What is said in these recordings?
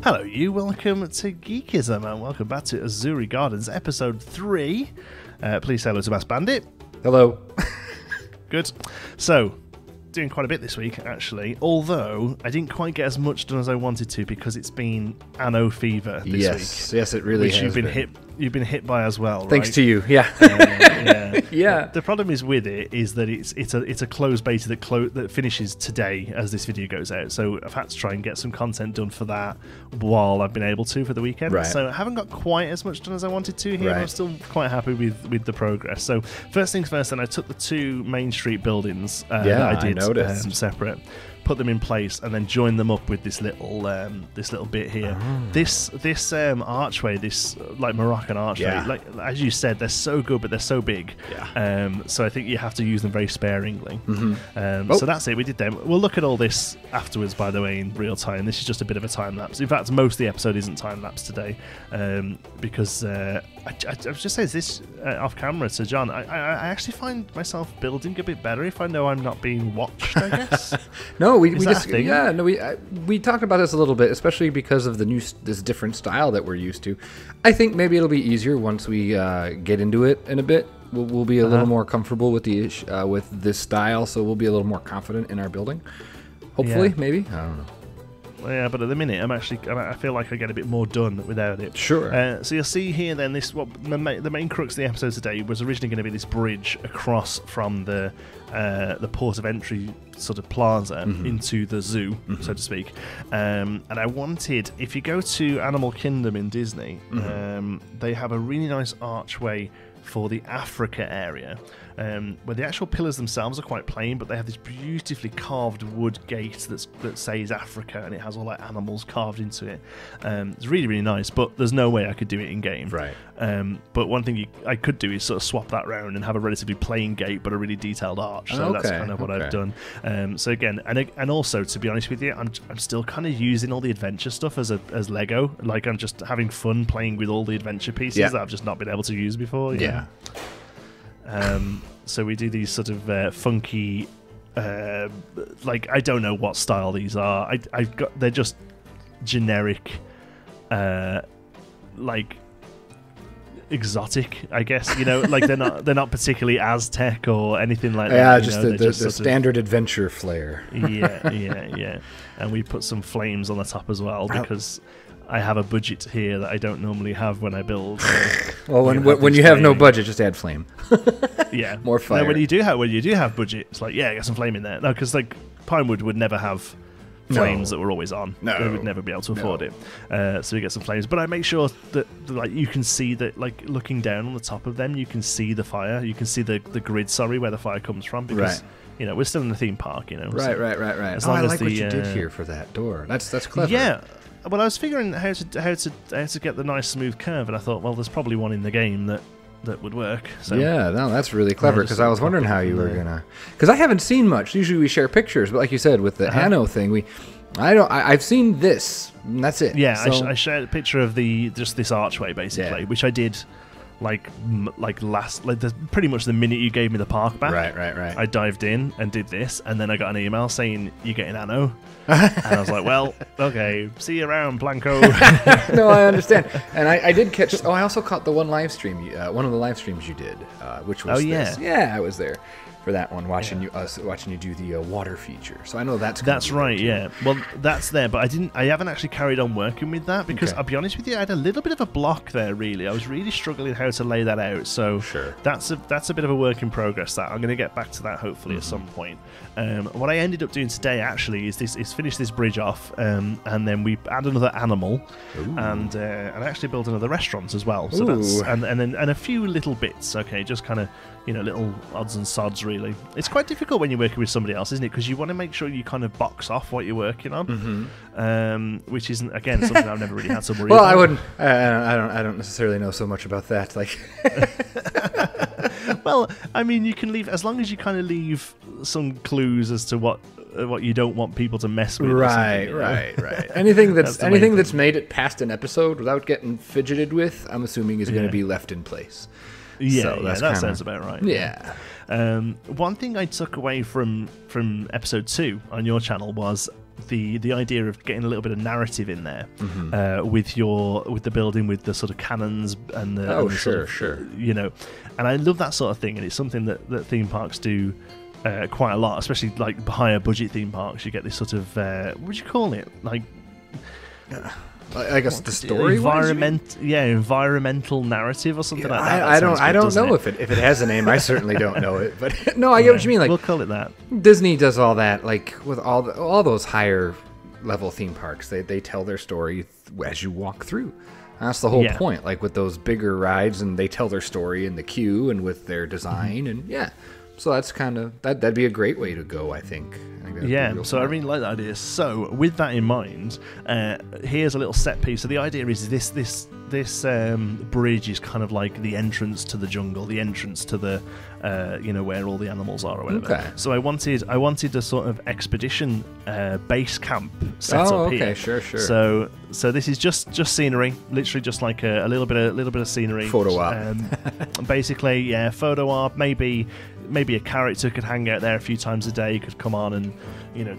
Hello, you. Welcome to Geekism, and welcome back to Uzuri Gardens, episode 3. Please say hello to Bass Bandit. Hello. Good. So, doing quite a bit this week, actually, although I didn't quite get as much done as I wanted to because it's been Anno fever this week. Yes, it really has been. You've been hit by as well, Thanks right? to you, yeah. Yeah. Yeah. The problem is with it is that it's a closed beta that finishes today as this video goes out. So I've had to try and get some content done for that while I've been able to for the weekend. Right. So I haven't got quite as much done as I wanted to here. Right. But I'm still quite happy with the progress. So first things first, then I took the 2 Main Street buildings that I did separate, put them in place, and then join them up with this little bit here. Oh. This archway, this like Moroccan archway, like as you said, they're so good, but they're so big. Yeah. So I think you have to use them very sparingly. Mm-hmm. So that's it. We did them. We'll look at all this afterwards, by the way, in real time. This is just a bit of a time lapse. In fact, most of the episode isn't time lapse today, because I was just saying this off camera to John. I actually find myself building a bit better if I know I'm not being watched, I guess. No, we talked about this a little bit, especially because of this different style that we're used to. I think maybe it'll be easier once we get into it in a bit. We'll be a little more comfortable with with this style, so we'll be a little more confident in our building. Hopefully, maybe. I don't know. Yeah, but at the minute, I feel like I get a bit more done without it. Sure. So you'll see here then the main crux of the episode today was originally going to be this bridge across from the port of entry sort of plaza into the zoo, so to speak. And I wanted, if you go to Animal Kingdom in Disney, they have a really nice archway for the Africa area, where the actual pillars themselves are quite plain, but they have this beautifully carved wood gate that says Africa, and it has all like animals carved into it. It's really, really nice, but there's no way I could do it in game. Right. But one thing I could do is sort of swap that round and have a relatively plain gate, but a really detailed arch. So that's kind of what I've done. So again, and also to be honest with you, I'm still kind of using all the adventure stuff as Lego. Like I'm just having fun playing with all the adventure pieces that I've just not been able to use before. Yeah. So we do these sort of funky, like I don't know what style these are. They're just generic, like exotic, I guess. You know, like they're not particularly Aztec or anything like that. Yeah, just the standard adventure flair. Yeah. And we put some flames on the top as well because I have a budget here that I don't normally have when I build. So well, when you have no budget, just add flame. Yeah, more fire. No, when you do have budget, it's like get some flame in there. No, because like Pinewood would never have flames that were always on. No, they would never be able to afford it. So we get some flames, but I make sure that like you can see that, like looking down on the top of them, you can see the fire. You can see the grid. Sorry, where the fire comes from because. You know, we're still in the theme park. You know, right. I like what you did here for that door. That's clever. Yeah. Well, I was figuring how to get the nice smooth curve, and I thought, well, there's probably one in the game that would work. So yeah, no, that's really clever because I was wondering how you were gonna. Because I haven't seen much. Usually we share pictures, but like you said, with the Anno thing, I've seen this. And that's it. Yeah, so. I shared a picture of just this archway basically, which I did. Pretty much the minute you gave me the park back, right. I dived in and did this, and then I got an email saying you're getting Anno, and I was like, well, okay, see you around, Blanco. No, I understand, and I did catch. Oh, I also caught the one live stream, one of the live streams you did, which was this. Yeah, I was there for that one, watching you do the water feature. So I know that's right. Yeah, well, that's there, but I haven't actually carried on working with that because I'll be honest with you, I had a little bit of a block there. Really, I was really struggling how to lay that out. So that's a bit of a work in progress. That I'm going to get back to that hopefully at some point. What I ended up doing today actually is finish this bridge off, and then we add another animal, and actually build another restaurant as well. So that's and a few little bits. Okay, just kind of. You know, little odds and sods, really. It's quite difficult when you're working with somebody else, isn't it? Because you want to make sure you kind of box off what you're working on, which isn't, again, something I've never really had to worry about. Well, I wouldn't. I don't necessarily know so much about that. Like, well, I mean, you can leave as long as you kind of leave some clues as to what you don't want people to mess with. Right. Anything that's made it past an episode without getting fidgeted with, I'm assuming is going to be left in place. Yeah, so that sounds about right. Yeah. One thing I took away from episode 2 on your channel was the idea of getting a little bit of narrative in there with the building, with the sort of cannons and the sure. And I love that sort of thing, and it's something that theme parks do quite a lot, especially like higher budget theme parks. You get this sort of what would you call it, like I guess the story environmental narrative or something like that. I don't know if it has a name. I certainly don't know it, but no, I get what you mean. Like, we'll call it that. Disney does all that, like with all those higher level theme parks. They tell their story as you walk through. That's the whole point. Like with those bigger rides, and they tell their story in the queue and with their design, and so that's kind of that'd be a great way to go, I think. So I really like that idea. So with that in mind, here's a little set piece. So the idea is this bridge is kind of like the entrance to the jungle, the entrance to the where all the animals are or whatever. Okay. So I wanted a sort of expedition base camp set up here. Sure. So this is just scenery, literally just like a little bit of scenery. Photo op. Basically, photo op. Maybe a character could hang out there a few times a day, could come on and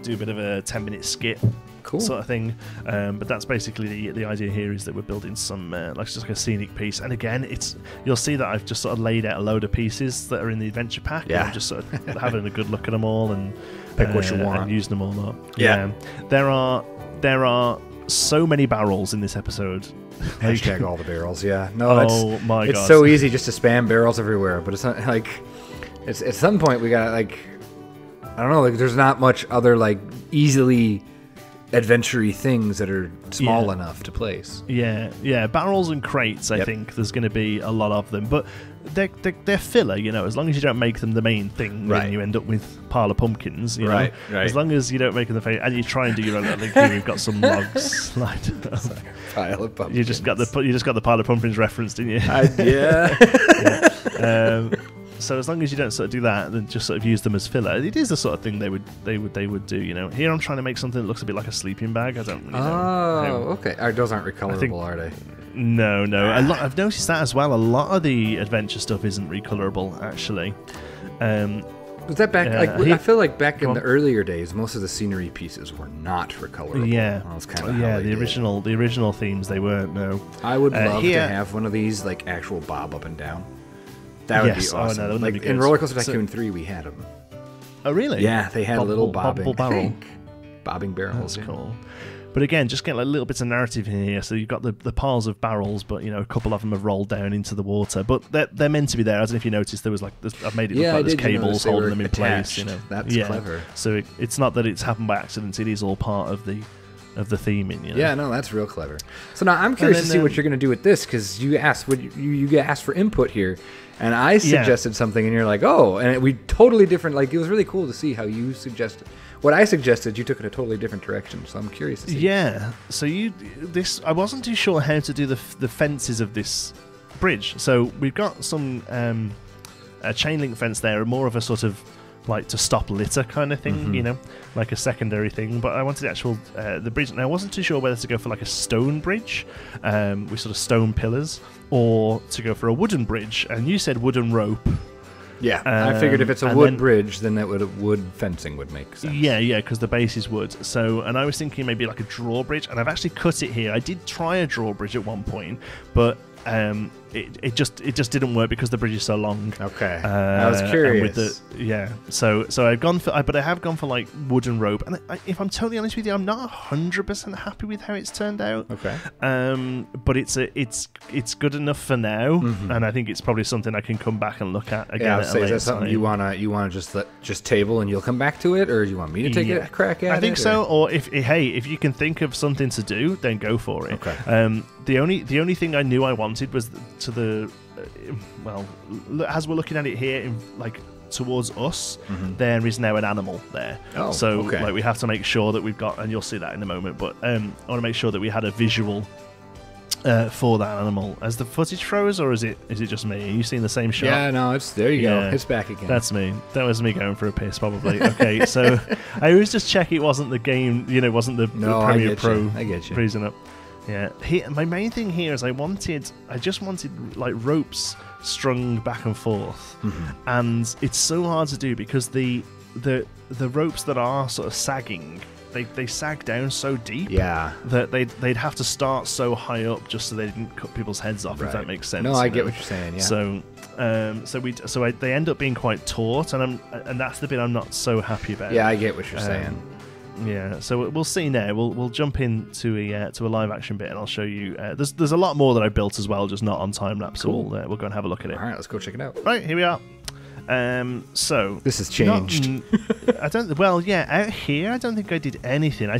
do a bit of a 10-minute skit. Cool. Sort of thing, but that's basically the idea here, is that we're building some just like a scenic piece. And again, you'll see that I've just sort of laid out a load of pieces that are in the adventure pack. Yeah, and I'm just sort of having a good look at them all and pick what you want and using them all up. Yeah, there are so many barrels in this episode. Hashtag all the barrels. Yeah, no, my God, it's so easy just to spam barrels everywhere, but it's not like it's at some point we got like I don't know, like there's not much other like easily adventure-y things that are small enough to place. Yeah, barrels and crates. I think there's going to be a lot of them, but they're filler. As long as you don't make them the main thing, right, then you end up with pile of pumpkins. Right. As long as you don't make them the and you try and do your own. Like we've got some logs lined up. Pile of pumpkins. You just got the pile of pumpkins reference, didn't you? Yeah. So as long as you don't sort of do that, then just sort of use them as filler. It is the sort of thing they would do. Here I'm trying to make something that looks a bit like a sleeping bag. I don't really know. Oh, okay. Those aren't recolorable, are they? No. I've noticed that as well. A lot of the adventure stuff isn't recolorable, actually. Was that back? I feel like back in the earlier days, most of the scenery pieces were not recolorable. Yeah, that was kind of the original themes they weren't. No, I would love to have one of these, like actual bob up and down. That would be awesome. Oh, no, like in RollerCoaster Tycoon 3, we had them. Oh, really? Yeah, they had a little bobbing barrel. Bobbing barrels. That's cool. But again, just get like little bits of narrative in here. So you've got the piles of barrels, but a couple of them have rolled down into the water. But they're meant to be there. I don't know if you noticed, there was like I've made it look like there's cables holding them in place. That's clever. So it's not that it's happened by accident. It is all part of the theming. Yeah, no, that's real clever. So now I'm curious to see what you're going to do with this, because you asked you asked for input here, and I suggested something, and you're like, oh, and we totally different. Like it was really cool to see how you suggested. What I suggested, you took in a totally different direction. So I'm curious to see. Yeah. So I wasn't too sure how to do the fences of this bridge. So we've got some a chain link fence there, more of a sort of like to stop litter kind of thing, like a secondary thing. But I wanted the actual the bridge, and I wasn't too sure whether to go for like a stone bridge with sort of stone pillars, or to go for a wooden bridge. And you said wooden rope. Yeah, I figured if it's a wood bridge, then that wood fencing would make sense. Yeah, because the base is wood. So, and I was thinking maybe like a drawbridge, and I've actually cut it here. I did try a drawbridge at one point, but it just didn't work because the bridge is so long. Okay, I was curious. So I've gone for, but I have gone for like wooden rope, and if I'm totally honest with you, I'm not 100% happy with how it's turned out. Okay. But it's good enough for now, and I think it's probably something I can come back and look at again. Yeah, is that something you wanna just table and you'll come back to it, or you want me to take a crack at it? I think so. Or if you can think of something to do, then go for it. Okay. The only thing I knew I wanted was as we're looking at it here, towards us, there is now an animal there. Oh, so okay. we have to make sure that we've got, and you'll see that in a moment. But I want to make sure that we had a visual for that animal. As the footage froze, or is it just me? Are you seeing the same shot? Yeah, no, it's there. You go. It's back again. That's me. That was me going for a piss, probably. Okay, so I always just check it wasn't the game. Wasn't the Premiere Pro. I get you. Freezing up. Yeah. My main thing here is I just wanted like ropes strung back and forth, and it's so hard to do because the ropes that are sort of sagging, they sag down so deep that they'd have to start so high up just so they didn't cut people's heads off, if that makes sense. No, I get what you're saying. Yeah. So they end up being quite taut, and that's the bit I'm not so happy about. Yeah, I get what you're saying. Yeah, so we'll see now. We'll jump into a live action bit, and I'll show you. There's a lot more that I built as well, just not on time lapse. Cool. So we'll go and have a look at it. All right, let's go check it out. Right, here we are. So this has changed. I don't. Well, yeah, out here I don't think I did anything. I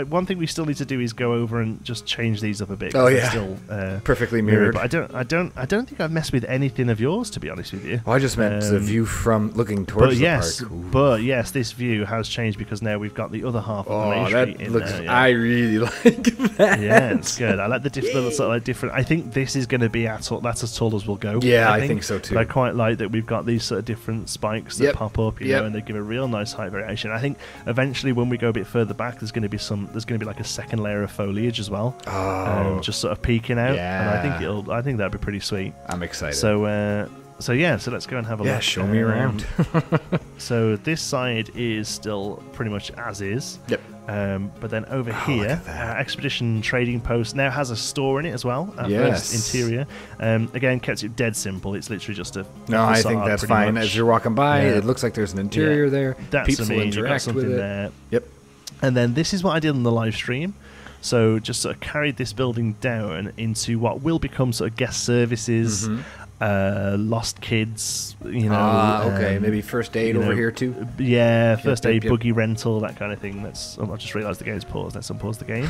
one thing we still need to do is go over and just change these up a bit. Oh yeah, still perfectly mirrored. But I don't think I've messed with anything of yours, to be honest with you. Well, I just meant the view from looking towards the park. But yes, this view has changed because now we've got the other half of the main street in there. Yeah. I really like that. Yeah, it's good. I like the sort of like different. I think this is going to be that's as tall as we'll go. Yeah, I think so too. But I quite like that we've got these sort of different spikes that pop up, you know, and they give a real nice height variation. I think eventually when we go a bit further back, there's going to be like a second layer of foliage as well, just sort of peeking out. And I think that'd be pretty sweet. I'm excited. So let's go and have a look. Yeah, show me around. So this side is still pretty much as is. Yep. But then over here, Expedition Trading Post now has a store in it as well. First interior. Again, kept it dead simple. It's literally just a I think that's fine. Much. As you're walking by, it looks like there's an interior there. That's people interact with it. There. Yep. And then this is what I did on the live stream. So just sort of carried this building down into what will become sort of guest services. Lost kids, you know. Okay, maybe first aid over here too. Yeah, first aid, buggy rental, that kind of thing. I just realised the game's paused. Let's unpause the game.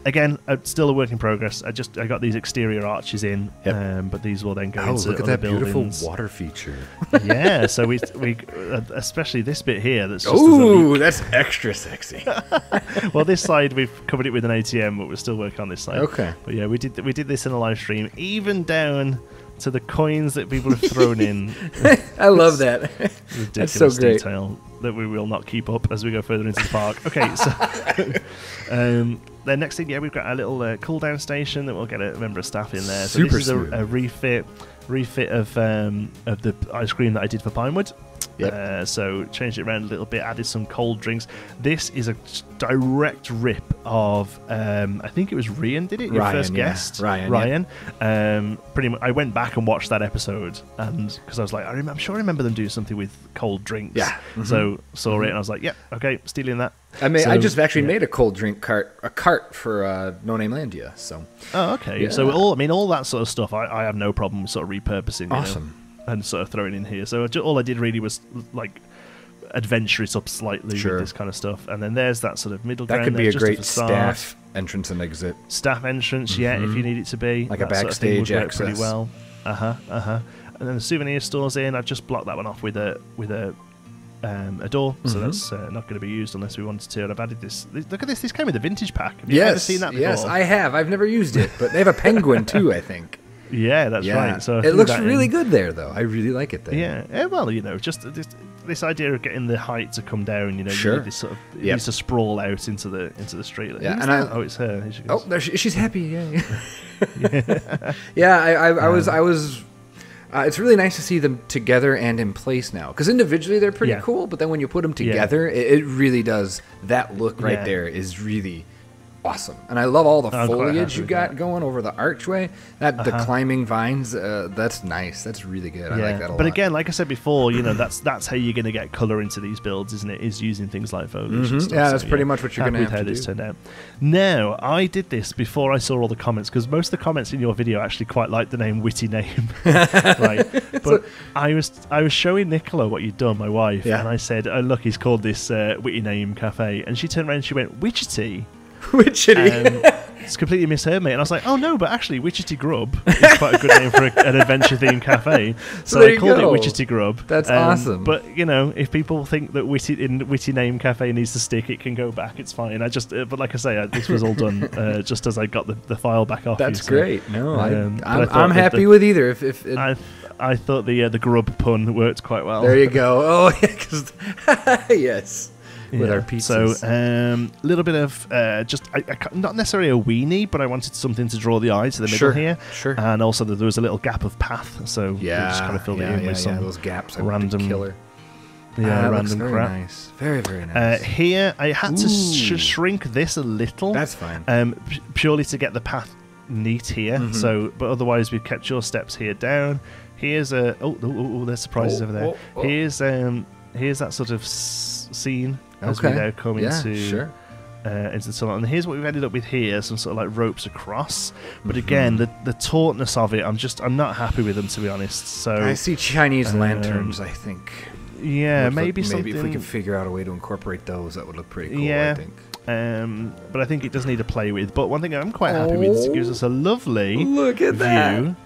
Again, still a work in progress. I got these exterior arches in, but these will then go into look at that buildings. Beautiful water feature. Yeah, so we especially this bit here. That's just that's extra sexy. Well, this side we've covered it with an ATM, but we're still working on this side. Okay, but yeah, we did this in a live stream, even down to the coins that people have thrown in. I love that. Ridiculous That's so great. detail that we will not keep up as we go further into the park. Okay, so the next thing, we've got a little cool-down station that we'll get a member of staff in there. So Super this is a refit of the ice cream that I did for Pinewood. Yep. So changed it around a little bit, added some cold drinks. This is a direct rip of I think it was Ryan did it, your first guest, Ryan. Pretty much, I went back and watched that episode, and because I was like, I'm sure I remember them doing something with cold drinks. Yeah. So saw it and I was like, okay, stealing that. I just actually made a cold drink cart for No Name Landia. So. Oh, okay. Yeah. So all that sort of stuff, I have no problem sort of repurposing. Awesome. You know, and sort of throwing in here. So all I did really was like adventure it up slightly with this kind of stuff. And then there's that sort of middle ground. That could be a great staff entrance and exit. Staff entrance, if you need it to be. Like a backstage sort of access. Pretty well. And then the souvenir store's in. I've just blocked that one off with a door, so that's not going to be used unless we wanted to. And I've added this. Look at this. This came with a vintage pack. Have you ever seen that before? Yes, I have. I've never used it, but they have a penguin too, I think. Yeah, that's right. So it looks really good there, though. I really like it there. Yeah. Well, just this idea of getting the height to come down. You need this sort of it needs to sprawl out into the street. Yeah, and it's her. Here she goes. There she's happy. Yeah. I was. It's really nice to see them together and in place now, because individually they're pretty cool, but then when you put them together, it really does. That look right there is really awesome, and I love all the foliage you got going over the archway. The climbing vines, that's nice. That's really good. I like that a lot. But again, like I said before, that's how you're going to get color into these builds, isn't it? Is using things like foliage. And stuff. Yeah, that's pretty much what you're going to have to do. How this turned out. Now, I did this before I saw all the comments, because most of the comments in your video actually quite like the name Witty Name, right? But I was showing Nicola what you'd done, my wife, and I said, "Oh, look, he's called this Witty Name Cafe," and she turned around and she went, "Witchety." It's completely misheard me, and I was like, "Oh no, but actually, Witchety Grub is quite a good name for an adventure-themed cafe." So I called it Witchety Grub. That's awesome. But if people think that Witty Name Cafe needs to stick, it can go back. It's fine. But like I say, this was all done just as I got the file back off. That's great. No, I'm happy with either. If I thought the grub pun worked quite well. There you go. Oh, yes. With our pizzas. So a little bit of just not necessarily a weenie, but I wanted something to draw the eye to the middle here. Sure. And also there was a little gap of path, so we just kind of filled it in with some those gaps. random killer. random very crap. Nice. Very, very nice. Here, I had to shrink this a little. That's fine. Purely to get the path neat here. So, but otherwise, we've kept your steps here down. Here's a there's surprises over there. Here's that sort of scene as we now come into the tunnel. And here's what we've ended up with here: some sort of like ropes across. But again, the tautness of it, I'm not happy with them, to be honest. So I see Chinese lanterns. I think. Yeah, maybe something. Maybe if we can figure out a way to incorporate those, that would look pretty cool. I think. But I think it does need to play with. But one thing I'm quite happy with is it gives us a lovely view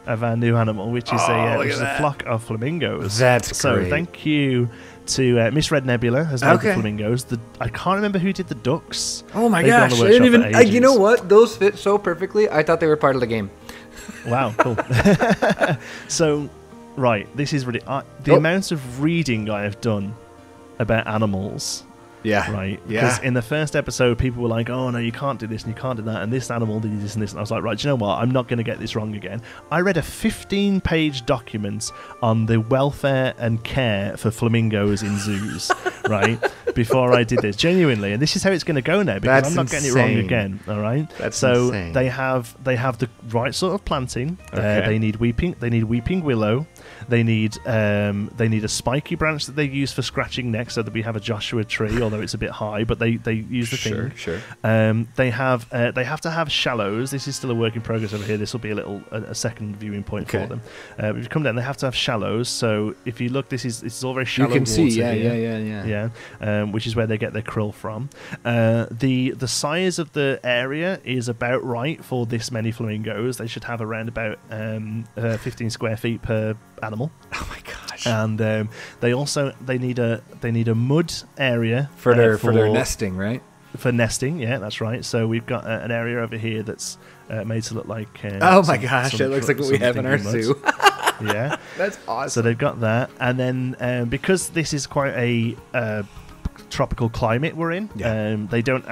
of our new animal, which is a flock of flamingos. That's so great. Thank you to Miss Red Nebula has made the flamingos. I can't remember who did the ducks. Oh my gosh! I didn't even. You know what? Those fit so perfectly. I thought they were part of the game. Wow, cool. So, right, this is really the amount of reading I have done about animals. Yeah. Right. Because in the first episode, people were like, "Oh no, you can't do this and you can't do that," and this animal did this and this. And I was like, "Right, do you know what? I'm not going to get this wrong again." I read a 15-page document on the welfare and care for flamingos in zoos, right? Before I did this, genuinely, and this is how it's going to go now because I'm not getting it wrong again. All right. That's insane. They have the right sort of planting. They need weeping willow. They need a spiky branch that they use for scratching next, so that we have a Joshua tree, although it's a bit high, but they use the thing. Sure. They have to have shallows. This is still a work in progress over here. This will be a second viewing point for them. If you come down, they have to have shallows. So if you look, this is all very shallow. You can see, yeah. Which is where they get their krill from. The size of the area is about right for this many flamingos. They should have around about 15 square feet per animal. Oh my gosh! And they need a mud area for their nesting, right? For nesting, yeah, that's right. So we've got an area over here that's made to look like. Oh my gosh! It looks like what we have in our zoo. Yeah, that's awesome. So they've got that, and then because this is quite a tropical climate we're in, they don't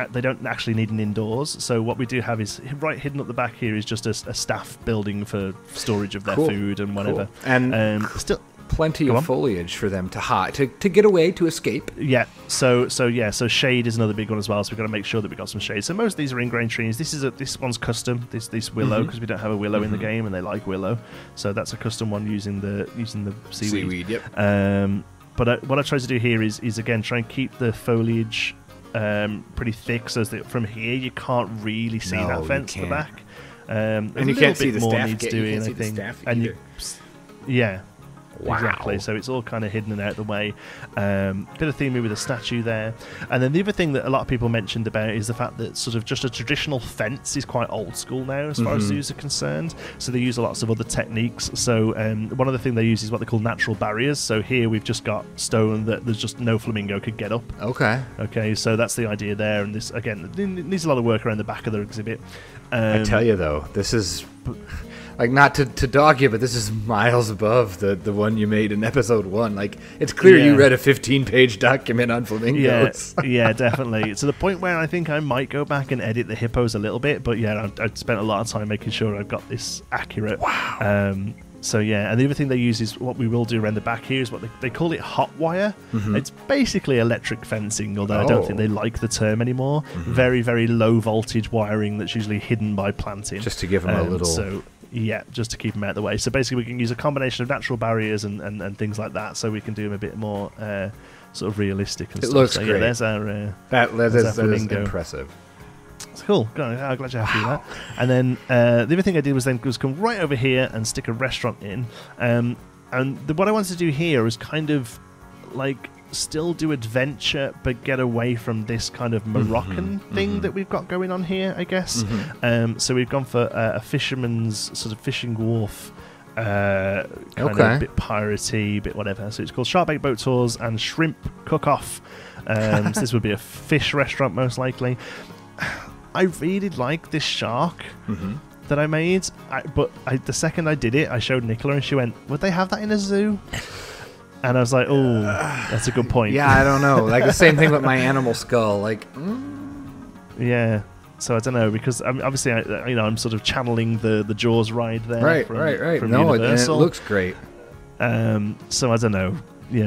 actually need an indoors. So what we do have is right hidden up the back here is just a staff building for storage of their food and whatever. And still plenty of foliage for them to hide, to get away, to escape. Yeah. So shade is another big one as well. So we've got to make sure that we've got some shade. So most of these are ingrain trees. This one's custom. This willow, because we don't have a willow in the game, and they like willow. So that's a custom one using the seaweed. Yep. But what I try to do here is again try and keep the foliage pretty thick, so that from here you can't really see that fence at the back. And you can't see the staff. Doing, I think. Yeah. Wow. Exactly. So it's all kind of hidden and out of the way. Bit of theming with a statue there. And then the other thing that a lot of people mentioned about is the fact that sort of just a traditional fence is quite old school now as far as zoos are concerned. So they use lots of other techniques. So one of the things they use is what they call natural barriers. So here we've just got stone that there's just no flamingo could get up. Okay. So that's the idea there. And this, again, needs a lot of work around the back of the exhibit. I tell you, though, this is... Like, not to dog you, but this is miles above the one you made in episode 1. Like, it's clear you read a 15-page document on flamingos. Yeah, definitely. To the point where I think I might go back and edit the hippos a little bit, but yeah, I've spent a lot of time making sure I've got this accurate. Wow. So yeah, and the other thing they use is what we will do around the back here is what they call it hot wire. It's basically electric fencing, although I don't think they like the term anymore. Very, very low voltage wiring that's usually hidden by planting. Just to give them a little... Yeah, just to keep them out of the way. So basically we can use a combination of natural barriers and things like that, so we can do them a bit more sort of realistic and stuff. It looks so, great. Yeah, there's our that is impressive. It's cool. I'm glad you're happy with that. And then the other thing I did was come right over here and stick a restaurant in. And what I wanted to do here is kind of like still do adventure but get away from this kind of Moroccan thing that we've got going on here, I guess. So we've gone for a fisherman's sort of fishing wharf, kind of a bit piratey, bit whatever. So it's called Sharkbait Boat Tours and Shrimp Cook-Off. So this would be a fish restaurant most likely. I really like this shark that I made, but the second I did it, I showed Nicola and she went, "Would they have that in a zoo?" And I was like, "Oh, that's a good point." Yeah, I don't know. Like the same thing with my animal skull. Like, yeah. So I don't know, because obviously, I'm sort of channeling the Jaws ride there. Right. From No, Universal. and it looks great. So I don't know.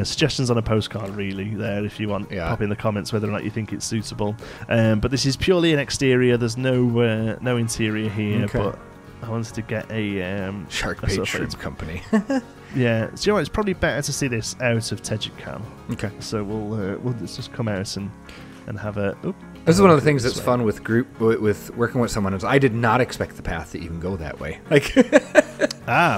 suggestions on a postcard really there if you want. Pop in the comments whether or not you think it's suitable. But this is purely an exterior. There's no interior here. But I wanted to get a Shark Bait Shrimp Company. Yeah, so you know what, it's probably better to see this out of Tejikam. Okay. So we'll just come out and have a. This is one of the things that's fun with working with someone. Is I did not expect the path to even go that way. Like.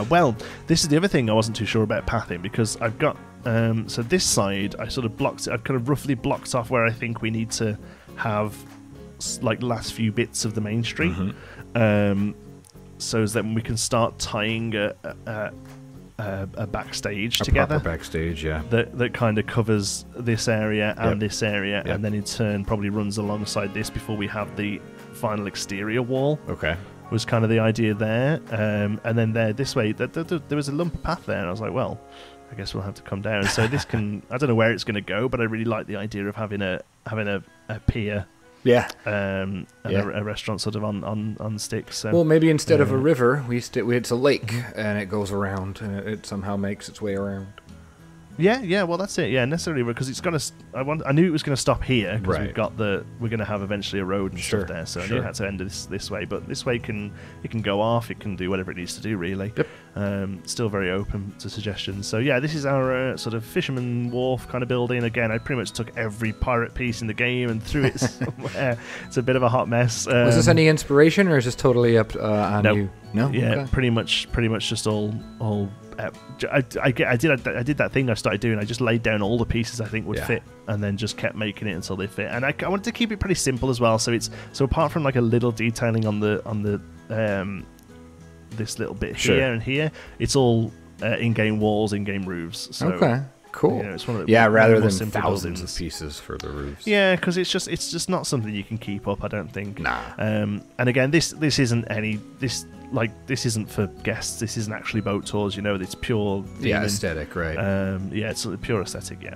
Well, this is the other thing I wasn't too sure about pathing, because I've got so this side I sort of blocked it. I've kind of roughly blocked off where I think we need to have like last few bits of the main street, so that we can start tying a backstage together. Proper backstage, yeah. That kind of covers this area and this area, and then in turn probably runs alongside this before we have the final exterior wall. Okay. Was kind of the idea there, and then this way, there was a lump of path there, and I was like, well, I guess we'll have to come down. So this can, I don't know where it's going to go, but I really like the idea of having a pier. Yeah. And a restaurant sort of on sticks. So. Well, maybe instead of a river, it's a lake, and it goes around, and it somehow makes its way around. Yeah. Well, that's it. Yeah, necessarily because it's gonna. I knew it was going to stop here because we're going to have eventually a road and stuff there. So I knew it had to end this way, but this way it can go off. It can do whatever it needs to do. Really. Yep. Still very open to suggestions. So yeah, this is our sort of fisherman wharf kind of building. Again, I pretty much took every pirate piece in the game and threw it somewhere. It's a bit of a hot mess. Was this any inspiration, or is this totally up on you? No. Yeah, okay. pretty much just all. I did that thing I started doing. I just laid down all the pieces I think would fit, and then just kept making it until they fit. And I wanted to keep it pretty simple as well. So apart from like a little detailing on the this little bit here and here, it's all in-game walls, in-game roofs. So, okay. Cool. You know, it's one of the rather than thousands of pieces for the roofs. Yeah, because it's just not something you can keep up, I don't think. Nah. And again, this isn't for guests. This isn't actually boat tours. You know, it's pure aesthetic, right? It's pure aesthetic. Yeah.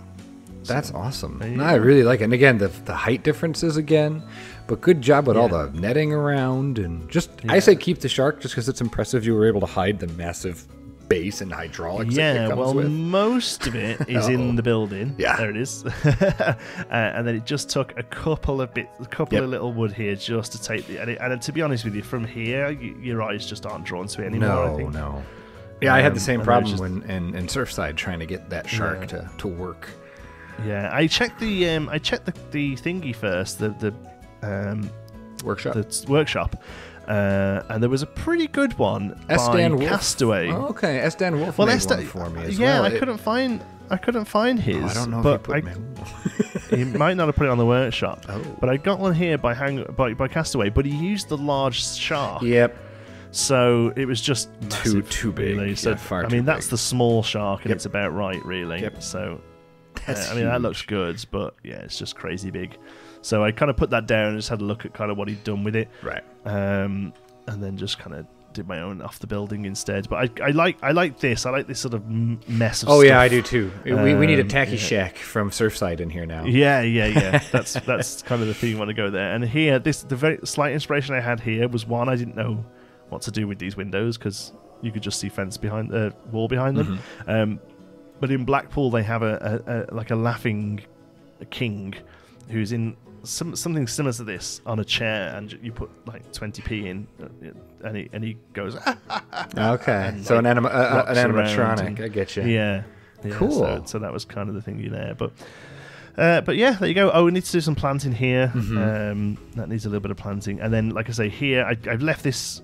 That's awesome. No, I really like it. And again, the height differences again, but good job with all the netting around and just. I say keep the shark just because it's impressive. You were able to hide the massive base and hydraulics. Yeah, most of it is in the building. Yeah, there it is. And then it just took a couple of little wood here just to take and to be honest with you, from here your eyes just aren't drawn to it anymore. I think. No. Yeah, I had the same problem when in Surfside trying to get that shark to work. Yeah, I checked the thingy first, the workshop. The workshop. And there was a pretty good one by Castaway. Oh, okay, Estan Wolf made one for me as well. Yeah, I couldn't find his. I don't know if he might not have put it on the workshop. Oh. But I got one here by Castaway, but he used the large shark. Yep. So it was just massive, too big. Really. So that's the small shark, and it's about right, really. Yep. So that looks good, but yeah, it's just crazy big. So I kind of put that down and just had a look at kind of what he'd done with it. Right. And then just kind of did my own off the building instead. But I like this. I like this sort of mess of stuff. Oh, yeah, I do too. We need a tacky shack from Surfside in here now. Yeah. That's kind of the thing you want to go there. And here, the very slight inspiration I had here was one, I didn't know what to do with these windows because you could just see fence behind wall behind them. Mm-hmm. But in Blackpool, they have a laughing king who's in something similar to this on a chair, and you put like 20p in, and he goes. Okay, and, so an animatronic. I get you. Yeah. Cool. So that was kind of the thingy there, but yeah, there you go. Oh, we need to do some planting here. Mm-hmm. That needs a little bit of planting, and then, like I say, here I've left this.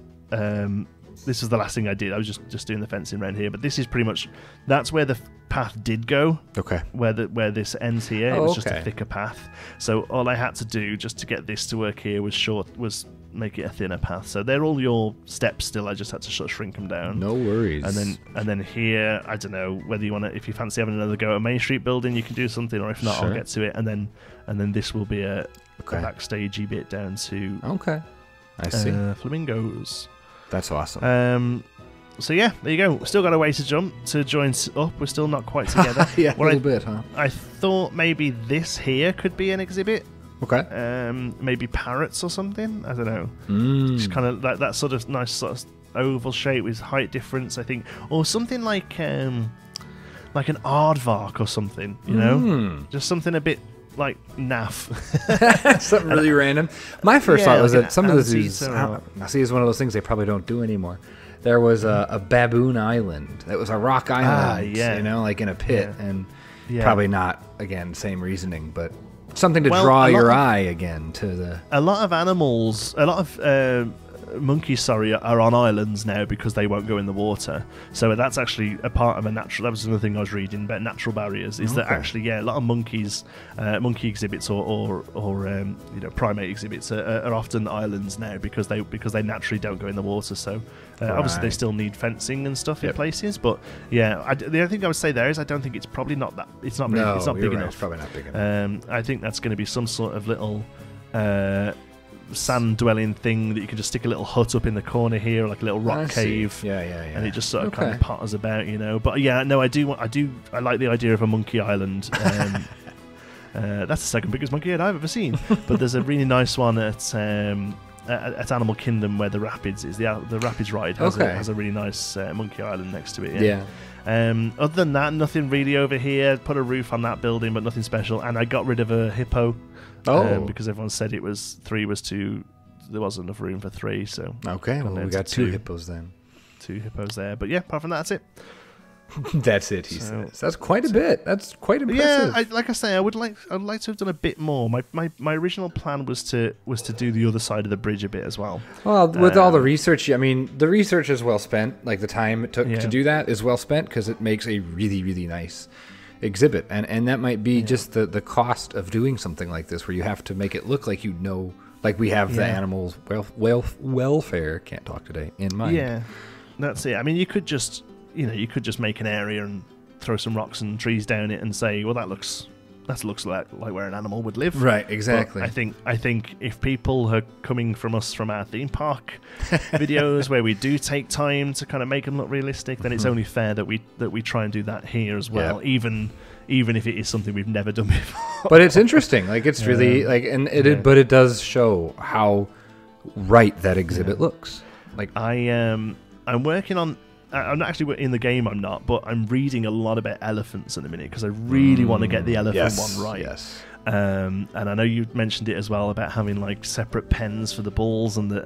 This was the last thing I did. I was just doing the fencing around here, but this is pretty much that's where the path did go. Okay. Where this ends here, it was just a thicker path. So all I had to do just to get this to work here was make it a thinner path. So they're all your steps still. I just had to sort of shrink them down. No worries. And then here, I don't know whether you want to. If you fancy having another go at Main Street building, you can do something, or if not, I'll get to it. And then this will be a backstagey bit down to. Okay. I see. Flamingos. That's awesome. So yeah, there you go. Still got a way to jump to join up. We're still not quite together. Yeah, a little bit, huh? I thought maybe this here could be an exhibit. Okay. Maybe parrots or something. I don't know. Just kind of like that sort of nice sort of oval shape with height difference, I think, or something like like an aardvark or something, you know, just something a bit like naff. Something really random. My first thought was that some of this is one of those things they probably don't do anymore. There was a baboon island. That was a rock island, you know, like in a pit, and probably not, again, same reasoning, but something to draw your eye again to the... A lot of animals, a lot of monkeys, are on islands now because they won't go in the water. So that's actually a part of a natural... That was another thing I was reading about natural barriers, is that actually, a lot of monkeys, monkey exhibits or you know, primate exhibits are often islands now because they naturally don't go in the water. So obviously they still need fencing and stuff in places. But yeah, the only thing I would say there is I don't think it's probably not that... It's not big enough. It's probably not big enough. I think that's going to be some sort of little... sand dwelling thing that you can just stick a little hut up in the corner here, like a little rock cave. And it just sort of kind of potters about, you know. But yeah, no, I like the idea of a monkey island. That's the second biggest monkey I've ever seen. But there's a really nice one at Animal Kingdom where the rapids is. The rapids ride has a really nice monkey island next to it. Other than that, nothing really over here. Put a roof on that building, but nothing special. And I got rid of a hippo. Because everyone said three was too. There wasn't enough room for three, so we got two hippos then. Two hippos there, but yeah, apart from that, that's it. That's it. He says that's quite a bit. That's quite impressive. Yeah, like I say, I'd like to have done a bit more. My original plan was to do the other side of the bridge a bit as well. Well, with all the research, I mean, the research is well spent. Like the time it took to do that is well spent because it makes a really, really nice exhibit, and that might be just the cost of doing something like this, where you have to make it look like you know, like we have the animals' welfare. Can't talk today in mind. Yeah, that's it. I mean, you could just make an area and throw some rocks and trees down it and say, well, that looks like where an animal would live. Right, exactly. But I think if people are coming from our theme park videos where we do take time to kind of make them look realistic, then it's only fair that we try and do that here as well, even if it is something we've never done before. But it's interesting. Like it's really but it does show how right that exhibit looks. Like I'm working on. I'm not actually in the game. I'm not, but I'm reading a lot about elephants at the minute because I really want to get the elephant one right. Yes. And I know you mentioned it as well about having like separate pens for the bulls and the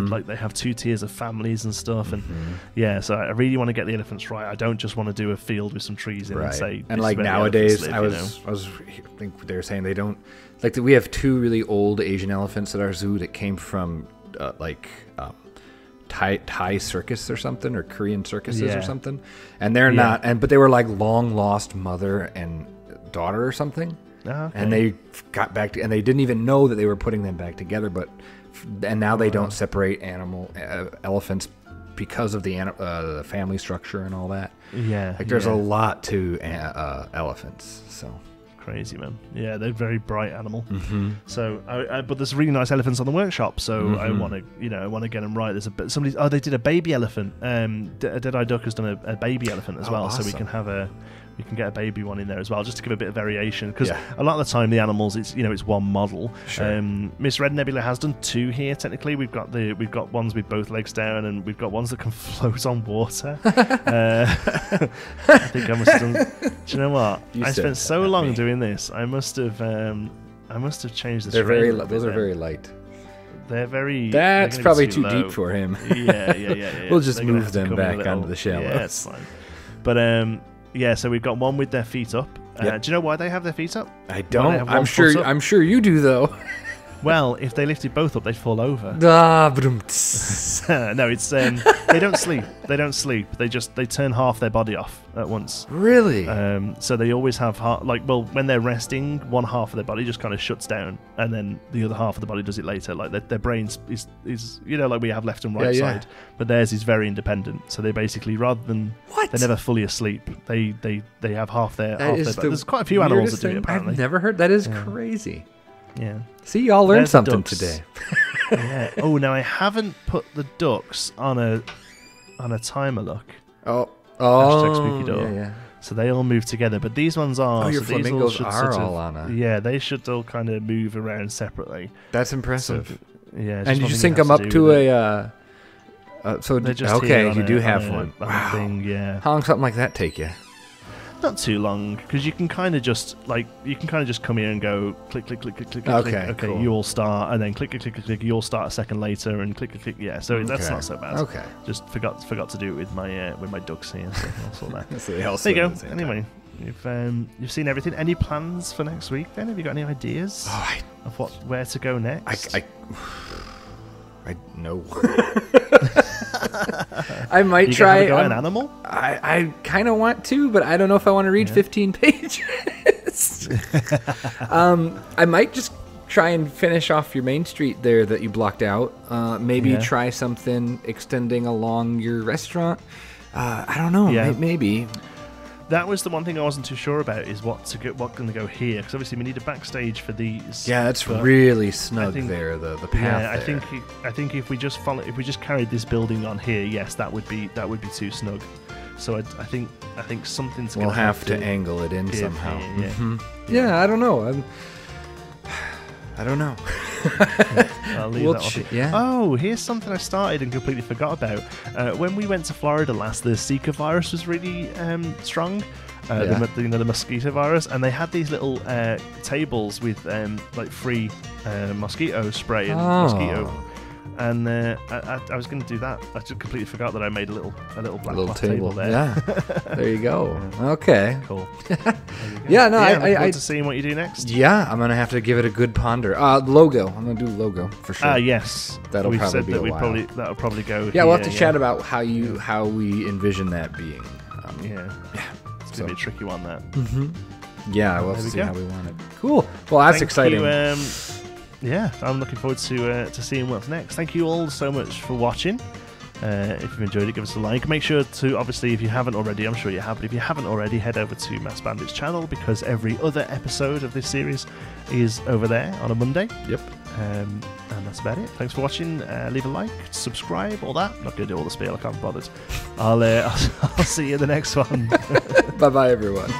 like they have 2 tiers of families and stuff. And so I really want to get the elephants right. I don't just want to do a field with some trees in and say. And like nowadays, I think they were saying they don't like we have 2 really old Asian elephants at our zoo that came from Thai circus or something, or Korean circuses or something, and they're not, but they were like long lost mother and daughter or something, and they got back and they didn't even know that they were putting them back together, and now they don't separate elephants because of the family structure and all that. There's a lot to elephants, so. Crazy, man. Yeah, they're a very bright animal. So, but there's really nice elephants on the workshop. So I want to get them right. There's they did a baby elephant. Dead Eye Duck has done a baby elephant as well. Awesome. So we can get a baby one in there as well, just to give a bit of variation. Because a lot of the time the animals, it's one model. Sure. Miss Red Nebula has done 2 here. Technically, we've got ones with both legs down, and we've got ones that can float on water. I think I must have done. Do you know what? I spent so long doing this. I must have changed the. Those are very light. They're very. That's probably too deep for him. Yeah. We'll just move them back onto the shallow. Yeah, it's fine. But so we've got one with their feet up. Do you know why they have their feet up? I don't. I'm sure you do though. Well, if they lifted both up, they'd fall over. No, it's they don't sleep. They turn half their body off at once. Really? So they always have when they're resting, one half of their body just kind of shuts down, and then the other half of the body does it later. Like their brains is like we have left and right side, but theirs is very independent. So they basically, rather than they're never fully asleep, they have half their body. There's quite a few animals that do it. Apparently, I've never heard that. Is crazy. Yeah. See, y'all learned something today. Yeah. Oh, now I haven't put the ducks on a timer lock. Hashtag Spooky Door. Yeah. So they all move together, but these ones are. Oh, your flamingos are all on a. Yeah, they should all kind of move around separately. That's impressive. And you sync them up to a. So you do have one. Wow. Thing, yeah. How long something like that take you? Not too long, because you can kind of just come here and go click, click, click, click, click, okay, click. Okay, cool. you all start, and then click, click, click, click, click. You all start a second later, and click, click, click. Yeah, so that's not so bad. Okay. Just forgot to do it with my ducks here. So I'll sort that. So there you go. Anyway, you've seen everything. Any plans for next week? Then have you got any ideas of where to go next? I know. I might try an animal. I kind of want to, but I don't know if I want to read 15 pages. I might just try and finish off your main street there that you blocked out. Maybe try something extending along your restaurant. I don't know. Maybe. That was the one thing I wasn't too sure about, is what's going to go here, because obviously we need a backstage for these. Yeah, that's really snug there. The path. Yeah, I think if we just carried this building on here, yes, that would be too snug. So I think something's. We'll have to angle it in somehow. Here, yeah, I don't know. I don't know. I'll leave that off. Oh, here's something I started and completely forgot about. When we went to Florida last, the Zika virus was really strong. The mosquito virus, and they had these little tables with like free mosquito spray and mosquito. And I was going to do that. I just completely forgot that I made a little black table there. Yeah, there you go. Okay, cool. Yeah, no, I to seeing what you do next. Yeah, I'm gonna have to give it a good ponder. Logo. I'm gonna do logo for sure. Yes, that'll probably be a while. That'll probably go. Yeah, we'll have to chat about how we envision that being. It's gonna be a tricky one. That. Yeah, we'll have to see how we want it. Cool. Well, that's exciting. Yeah, I'm looking forward to seeing what's next. Thank you all so much for watching. If you've enjoyed it, give us a like. Make sure to, obviously, if you haven't already, I'm sure you have, but if you haven't already, head over to Mass Bandit's channel, because every other episode of this series is over there on a Monday. Yep. And that's about it. Thanks for watching. Leave a like, subscribe, all that. I'm not going to do all the spiel, I can't be bothered. I'll see you in the next one. Bye-bye, everyone.